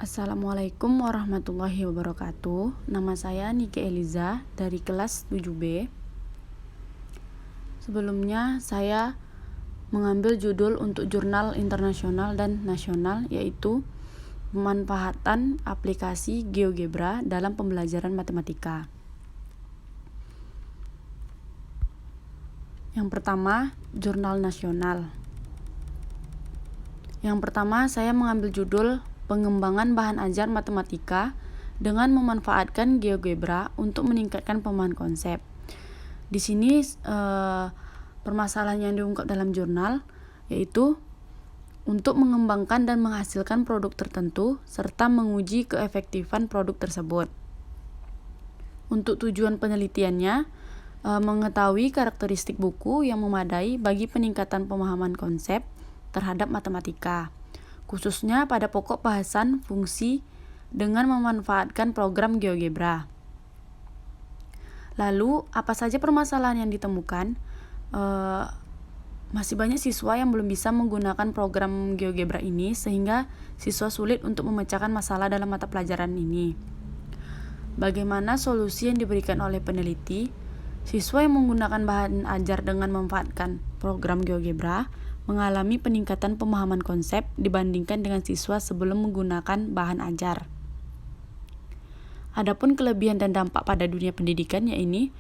Assalamualaikum warahmatullahi wabarakatuh. Nama saya Nike Eliza dari kelas 7B. Sebelumnya saya mengambil judul untuk jurnal internasional dan nasional, yaitu pemanfaatan aplikasi GeoGebra dalam pembelajaran matematika. Yang pertama, jurnal nasional. Yang pertama, saya mengambil judul pengembangan bahan ajar matematika dengan memanfaatkan GeoGebra untuk meningkatkan pemahaman konsep. Di sini permasalahan yang diungkap dalam jurnal yaitu untuk mengembangkan dan menghasilkan produk tertentu serta menguji keefektifan produk tersebut. Untuk tujuan penelitiannya, mengetahui karakteristik buku yang memadai bagi peningkatan pemahaman konsep terhadap matematika, khususnya pada pokok bahasan fungsi dengan memanfaatkan program GeoGebra. Lalu, apa saja permasalahan yang ditemukan? Masih banyak siswa yang belum bisa menggunakan program GeoGebra ini, sehingga siswa sulit untuk memecahkan masalah dalam mata pelajaran ini. Bagaimana solusi yang diberikan oleh peneliti? Siswa yang menggunakan bahan ajar dengan memanfaatkan program GeoGebra mengalami peningkatan pemahaman konsep dibandingkan dengan siswa sebelum menggunakan bahan ajar. Adapun kelebihan dan dampak pada dunia pendidikan yaitu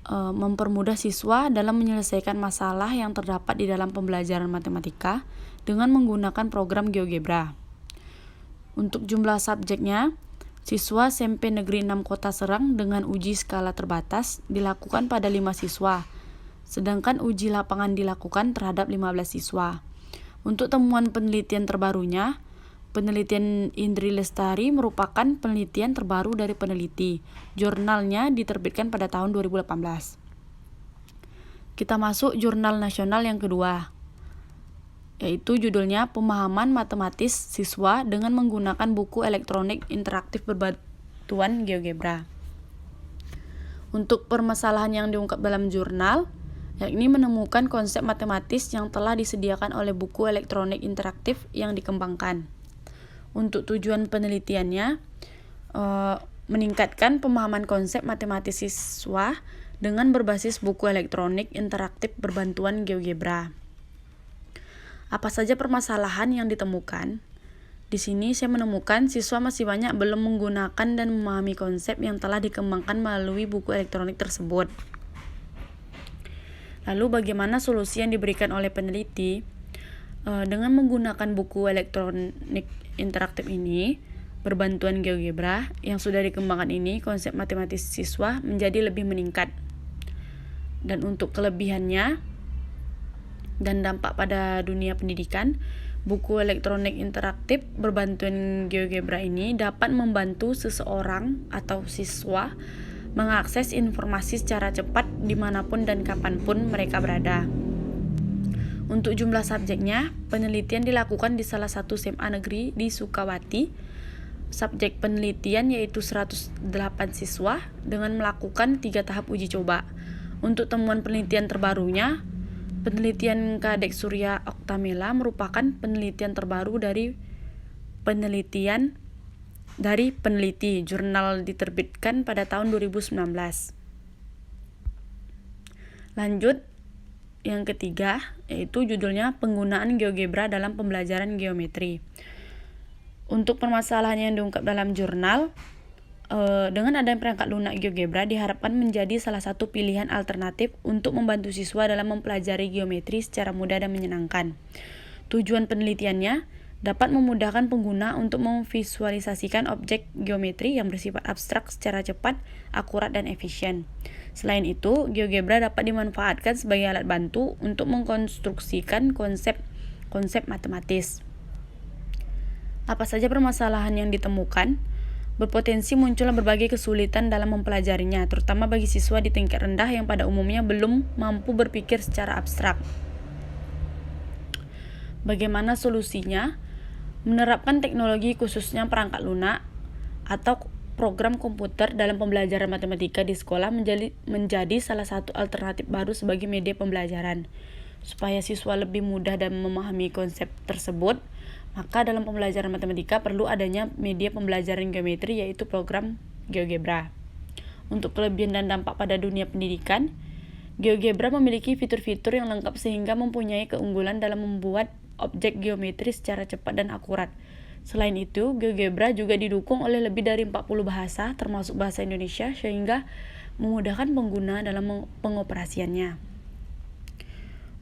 mempermudah siswa dalam menyelesaikan masalah yang terdapat di dalam pembelajaran matematika dengan menggunakan program GeoGebra. Untuk jumlah subjeknya, siswa SMP Negeri 6 Kota Serang dengan uji skala terbatas dilakukan pada 5 siswa, sedangkan uji lapangan dilakukan terhadap 15 siswa. Untuk temuan penelitian terbarunya, penelitian Indri Lestari merupakan penelitian terbaru dari peneliti. Jurnalnya diterbitkan pada tahun 2018. Kita masuk jurnal nasional yang kedua, yaitu judulnya Pemahaman Matematis Siswa dengan menggunakan buku elektronik interaktif berbantuan GeoGebra. Untuk permasalahan yang diungkap dalam jurnal, yakni menemukan konsep matematis yang telah disediakan oleh buku elektronik interaktif yang dikembangkan. Untuk tujuan penelitiannya, meningkatkan pemahaman konsep matematis siswa dengan berbasis buku elektronik interaktif berbantuan GeoGebra. Apa saja permasalahan yang ditemukan? Di sini saya menemukan siswa masih banyak belum menggunakan dan memahami konsep yang telah dikembangkan melalui buku elektronik tersebut. Lalu bagaimana solusi yang diberikan oleh peneliti? Dengan menggunakan buku elektronik interaktif ini, berbantuan GeoGebra yang sudah dikembangkan ini, konsep matematis siswa menjadi lebih meningkat. Dan untuk kelebihannya dan dampak pada dunia pendidikan, buku elektronik interaktif berbantuan GeoGebra ini dapat membantu seseorang atau siswa mengakses informasi secara cepat dimanapun dan kapanpun mereka berada. Untuk jumlah subjeknya, penelitian dilakukan di salah satu SMA negeri di Sukawati. Subjek penelitian yaitu 108 siswa dengan melakukan 3 tahap uji coba. Untuk temuan penelitian terbarunya, penelitian Kadek Surya Oktamela merupakan penelitian terbaru dari peneliti. Jurnal diterbitkan pada tahun 2019. Lanjut, yang ketiga, yaitu judulnya Penggunaan GeoGebra dalam Pembelajaran Geometri. Untuk permasalahan yang diungkap dalam jurnal, dengan adanya perangkat lunak GeoGebra diharapkan menjadi salah satu pilihan alternatif untuk membantu siswa dalam mempelajari geometri secara mudah dan menyenangkan. Tujuan penelitiannya dapat memudahkan pengguna untuk memvisualisasikan objek geometri yang bersifat abstrak secara cepat, akurat, dan efisien. Selain itu, GeoGebra dapat dimanfaatkan sebagai alat bantu untuk mengkonstruksikan konsep matematis. Apa saja permasalahan yang ditemukan? Berpotensi muncul berbagai kesulitan dalam mempelajarinya, terutama bagi siswa di tingkat rendah yang pada umumnya belum mampu berpikir secara abstrak. Bagaimana solusinya? Menerapkan teknologi khususnya perangkat lunak atau program komputer dalam pembelajaran matematika di sekolah menjadi salah satu alternatif baru sebagai media pembelajaran. Supaya siswa lebih mudah dan memahami konsep tersebut, Maka dalam pembelajaran matematika perlu adanya media pembelajaran geometri yaitu program GeoGebra. Untuk kelebihan dan dampak pada dunia pendidikan, GeoGebra memiliki fitur-fitur yang lengkap sehingga mempunyai keunggulan dalam membuat objek geometri secara cepat dan akurat. Selain itu, GeoGebra juga didukung oleh lebih dari 40 bahasa termasuk bahasa Indonesia sehingga memudahkan pengguna dalam pengoperasiannya.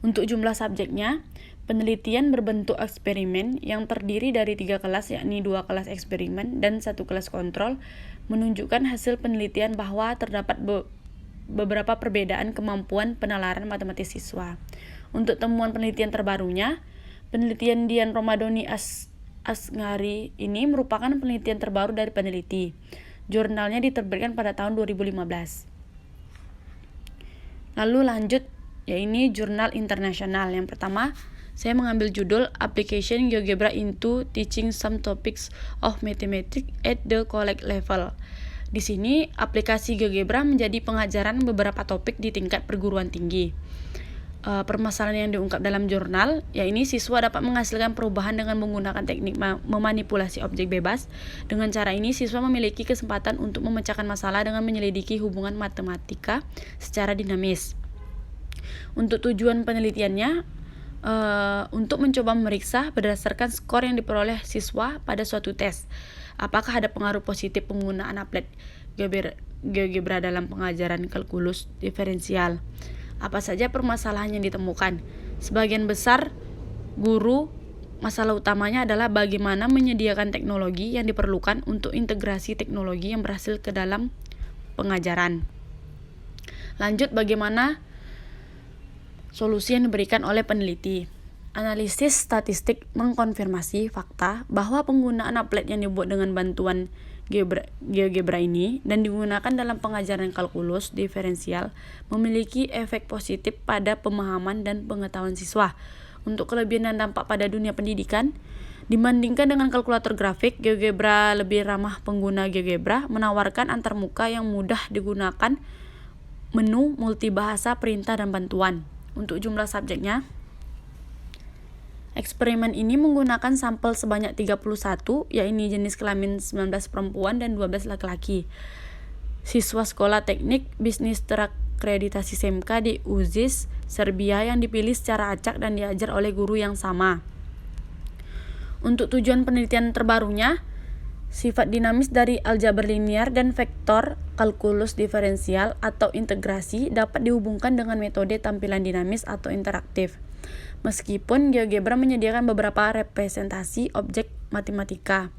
Untuk jumlah subjeknya, penelitian berbentuk eksperimen yang terdiri dari 3 kelas yakni 2 kelas eksperimen dan 1 kelas kontrol menunjukkan hasil penelitian bahwa terdapat beberapa perbedaan kemampuan penalaran matematis siswa. Untuk temuan penelitian terbarunya, penelitian Dian Romadhoni Asghari ini merupakan penelitian terbaru dari peneliti. Jurnalnya diterbitkan pada tahun 2015. Lalu lanjut, yaitu jurnal internasional. Yang pertama, saya mengambil judul Application GeoGebra into Teaching Some Topics of Mathematics at the College Level. Di sini, aplikasi GeoGebra menjadi pengajaran beberapa topik di tingkat perguruan tinggi. Permasalahan yang diungkap dalam jurnal, yaitu siswa dapat menghasilkan perubahan dengan menggunakan teknik memanipulasi objek bebas. Dengan cara ini, siswa memiliki kesempatan untuk memecahkan masalah dengan menyelidiki hubungan matematika secara dinamis. Untuk tujuan penelitiannya, untuk mencoba memeriksa berdasarkan skor yang diperoleh siswa pada suatu tes, apakah ada pengaruh positif penggunaan applet GeoGebra dalam pengajaran kalkulus diferensial. Apa saja permasalahan yang ditemukan? Sebagian besar guru, masalah utamanya adalah bagaimana menyediakan teknologi yang diperlukan untuk integrasi teknologi yang berhasil ke dalam pengajaran. Lanjut, bagaimana solusi yang diberikan oleh peneliti. Analisis statistik mengkonfirmasi fakta bahwa penggunaan applet yang dibuat dengan bantuan GeoGebra ini dan digunakan dalam pengajaran kalkulus diferensial memiliki efek positif pada pemahaman dan pengetahuan siswa. Untuk kelebihan dan dampak pada dunia pendidikan, dibandingkan dengan kalkulator grafik, GeoGebra lebih ramah pengguna. GeoGebra menawarkan antarmuka yang mudah digunakan, menu multibahasa, perintah, dan bantuan. Untuk jumlah subjeknya, eksperimen ini menggunakan sampel sebanyak 31, yaitu jenis kelamin 19 perempuan dan 12 laki-laki. Siswa sekolah teknik bisnis terakreditasi SMK di Užice, Serbia yang dipilih secara acak dan diajar oleh guru yang sama. Untuk tujuan penelitian terbarunya, sifat dinamis dari aljabar linear dan vektor kalkulus diferensial atau integrasi dapat dihubungkan dengan metode tampilan dinamis atau interaktif. Meskipun GeoGebra menyediakan beberapa representasi objek matematika,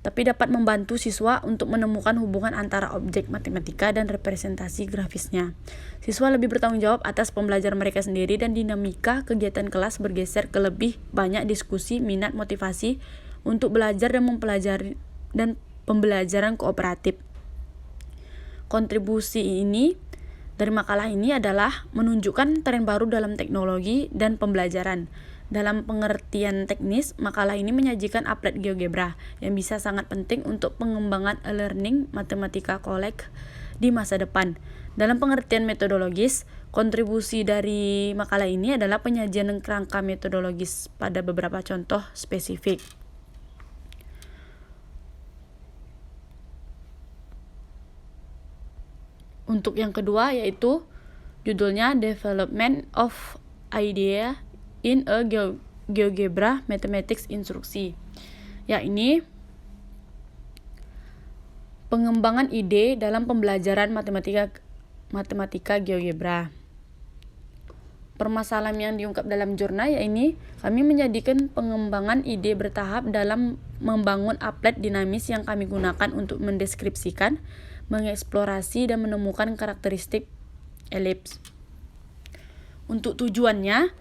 tapi dapat membantu siswa untuk menemukan hubungan antara objek matematika dan representasi grafisnya. Siswa lebih bertanggung jawab atas pembelajaran mereka sendiri dan dinamika kegiatan kelas bergeser ke lebih banyak diskusi, minat, motivasi untuk belajar dan mempelajari dan pembelajaran kooperatif. Kontribusi ini dari makalah ini adalah menunjukkan tren baru dalam teknologi dan pembelajaran. Dalam pengertian teknis, makalah ini menyajikan applet GeoGebra yang bisa sangat penting untuk pengembangan e-learning matematika college di masa depan. Dalam pengertian metodologis, kontribusi dari makalah ini adalah penyajian kerangka metodologis pada beberapa contoh spesifik. Untuk yang kedua, yaitu judulnya Development of Idea in a GeoGebra Mathematics Instruksi. Ya, ini pengembangan ide dalam pembelajaran matematika GeoGebra. Permasalahan yang diungkap dalam jurnal yaitu kami menjadikan pengembangan ide bertahap dalam membangun applet dinamis yang kami gunakan untuk mendeskripsikan, mengeksplorasi, dan menemukan karakteristik elips. Untuk tujuannya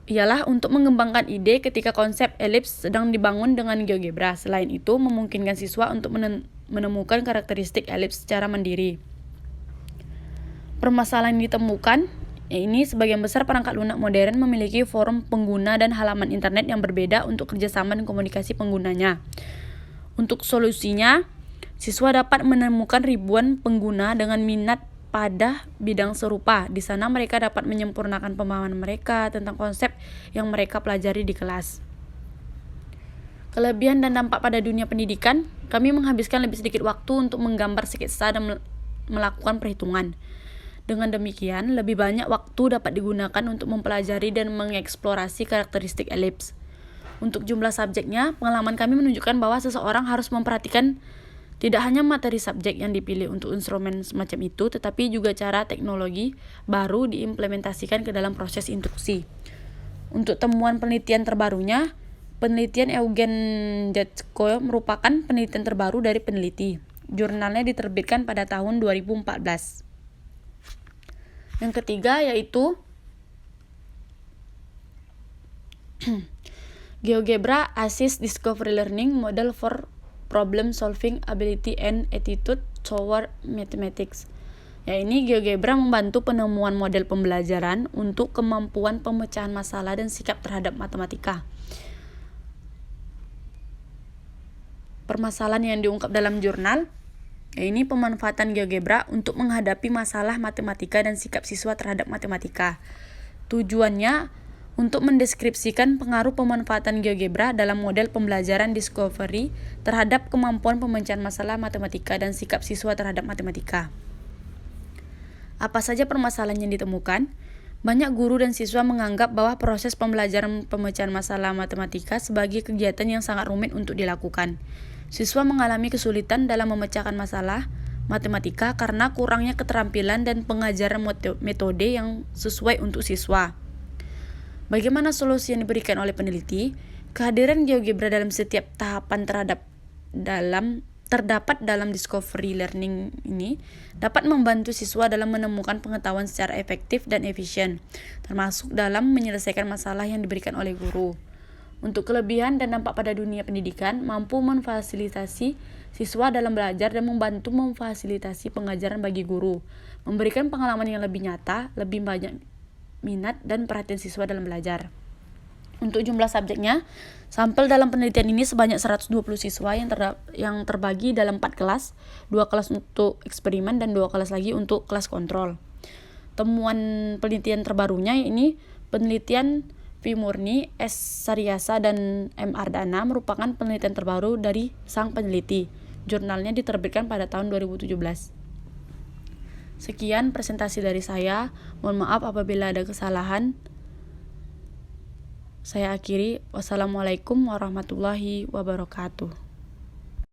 ialah untuk mengembangkan ide ketika konsep elips sedang dibangun dengan GeoGebra. Selain itu, memungkinkan siswa untuk menemukan karakteristik elips secara mandiri. Permasalahan yang ditemukan ini sebagian besar perangkat lunak modern memiliki forum pengguna dan halaman internet yang berbeda untuk kerjasama dan komunikasi penggunanya. Untuk solusinya, siswa dapat menemukan ribuan pengguna dengan minat pada bidang serupa. Di sana mereka dapat menyempurnakan pemahaman mereka tentang konsep yang mereka pelajari di kelas. Kelebihan dan dampak pada dunia pendidikan, kami menghabiskan lebih sedikit waktu untuk menggambar sketsa dan melakukan perhitungan. Dengan demikian, lebih banyak waktu dapat digunakan untuk mempelajari dan mengeksplorasi karakteristik elips. Untuk jumlah subjeknya, pengalaman kami menunjukkan bahwa seseorang harus memperhatikan tidak hanya materi subjek yang dipilih untuk instrumen semacam itu, tetapi juga cara teknologi baru diimplementasikan ke dalam proses instruksi. Untuk temuan penelitian terbarunya, penelitian Eugen Jatko merupakan penelitian terbaru dari peneliti. Jurnalnya diterbitkan pada tahun 2014. Yang ketiga yaitu GeoGebra Assist Discovery Learning Model for Problem Solving Ability and Attitude Toward Mathematics. Ya, ini GeoGebra membantu penemuan model pembelajaran untuk kemampuan pemecahan masalah dan sikap terhadap matematika. Permasalahan yang diungkap dalam jurnal, ya, ini pemanfaatan GeoGebra untuk menghadapi masalah matematika dan sikap siswa terhadap matematika. Tujuannya untuk mendeskripsikan pengaruh pemanfaatan GeoGebra dalam model pembelajaran discovery terhadap kemampuan pemecahan masalah matematika dan sikap siswa terhadap matematika. Apa saja permasalahan yang ditemukan? Banyak guru dan siswa menganggap bahwa proses pembelajaran pemecahan masalah matematika sebagai kegiatan yang sangat rumit untuk dilakukan. Siswa mengalami kesulitan dalam memecahkan masalah matematika karena kurangnya keterampilan dan pengajaran metode yang sesuai untuk siswa. Bagaimana solusi yang diberikan oleh peneliti? Kehadiran GeoGebra dalam setiap tahapan terdapat dalam discovery learning ini dapat membantu siswa dalam menemukan pengetahuan secara efektif dan efisien, termasuk dalam menyelesaikan masalah yang diberikan oleh guru. Untuk kelebihan dan dampak pada dunia pendidikan, mampu memfasilitasi siswa dalam belajar dan membantu memfasilitasi pengajaran bagi guru, memberikan pengalaman yang lebih nyata, lebih banyak minat dan perhatian siswa dalam belajar. Untuk jumlah subjeknya, sampel dalam penelitian ini sebanyak 120 siswa yang terbagi dalam 4 kelas, 2 kelas untuk eksperimen dan 2 kelas lagi untuk kelas kontrol. Temuan penelitian terbarunya ini penelitian V. Murni, S. Sariasa, dan M. Ardana merupakan penelitian terbaru dari sang peneliti. Jurnalnya diterbitkan pada tahun 2017. Sekian presentasi dari saya. Mohon maaf apabila ada kesalahan. Saya akhiri. Wassalamualaikum warahmatullahi wabarakatuh.